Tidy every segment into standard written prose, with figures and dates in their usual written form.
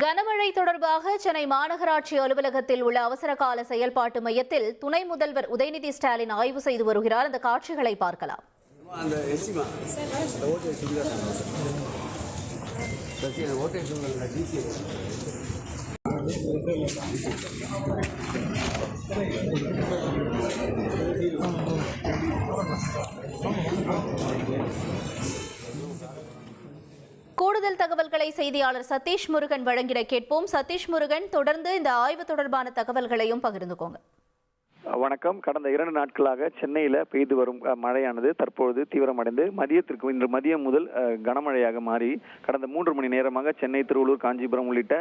கனமழை தொடர்பாக சென்னை மாநகராட்சி அலுவலகத்தில் உள்ள அவசரகால செயல்பாட்டு மையத்தில் துணை முதல்வர் உதயநிதி ஸ்டாலின் ஆய்வு செய்து வருகிறார். அந்த காட்சிகளை பார்க்கலாம். கூடுதல் தகவல்களை செய்தியாளர் சதீஷ் முருகன் வழங்கிட கேட்போம். சதீஷ் முருகன், தொடர்ந்து இந்த ஆய்வு தொடர்பான தகவல்களையும் பகிர்ந்துக்கோங்க. வணக்கம். கடந்த 2 நாட்களாக சென்னையில பெய்து வரும் மழையானது தற்பொழுது தீவிரமடைந்து இன்று மதியம் முதல் கனமழையாக மாறி கடந்த 3 மணி நேரமாக சென்னை, திருவள்ளூர், காஞ்சிபுரம் உள்ளிட்ட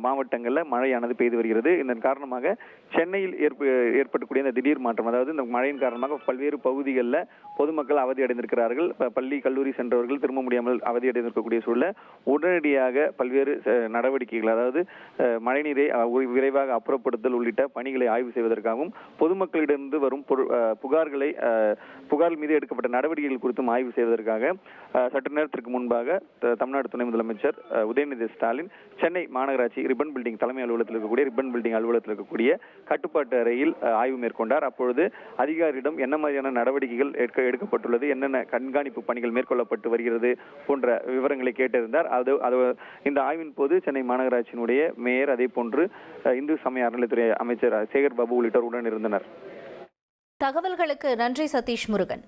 மாவட்டங்களில் மழையானது பெய்து வருகிறது. இதன் காரணமாக சென்னையில் ஏற்படக்கூடிய இந்த திடீர் மாற்றம், அதாவது இந்த மழையின் காரணமாக பல்வேறு பகுதிகளில் பொதுமக்கள் அவதி அடைந்திருக்கிறார்கள். பள்ளி, கல்லூரி சென்றவர்கள் திரும்ப முடியாமல் அவதி அடைந்திருக்கக்கூடிய சூழல உடனடியாக பல்வேறு நடவடிக்கைகள், அதாவது மழைநீரை விரைவாக அப்புறப்படுத்தல் உள்ளிட்ட பணிகளை ஆய்வு செய்வதற்காகவும் பொதுமக்களிடமிருந்து வரும் புகார் மீது எடுக்கப்பட்ட நடவடிக்கைகள் குறித்தும் ஆய்வு செய்வதற்காக சற்று நேரத்திற்கு முன்பாக தமிழ்நாடு துணை முதலமைச்சர் உதயநிதி ஸ்டாலின் சென்னை மாநகராட்சி ரிப்பன் பில்டிங் தலைமை அலுவலகத்தில் இருக்கக்கூடிய கட்டுப்பாட்டு அறையில் ஆய்வு மேற்கொண்டார். அப்பொழுது அதிகாரியிடம் என்ன மாதிரியான நடவடிக்கைகள் எடுக்கப்பட்டுள்ளது, என்னென்ன கண்காணிப்பு பணிகள் மேற்கொள்ளப்பட்டு வருகிறது போன்ற விவரங்களை கேட்டிருந்தார். இந்த ஆய்வின் போது சென்னை மாநகராட்சியினுடைய மேயர், அதே போன்று இந்து சமய அறநிலையத்துறை அமைச்சர் சேகர் பாபு உள்ளிட்டோர் உடன் இருந்தனர். தகவல்களுக்கு நன்றி சதீஷ் முருகன்.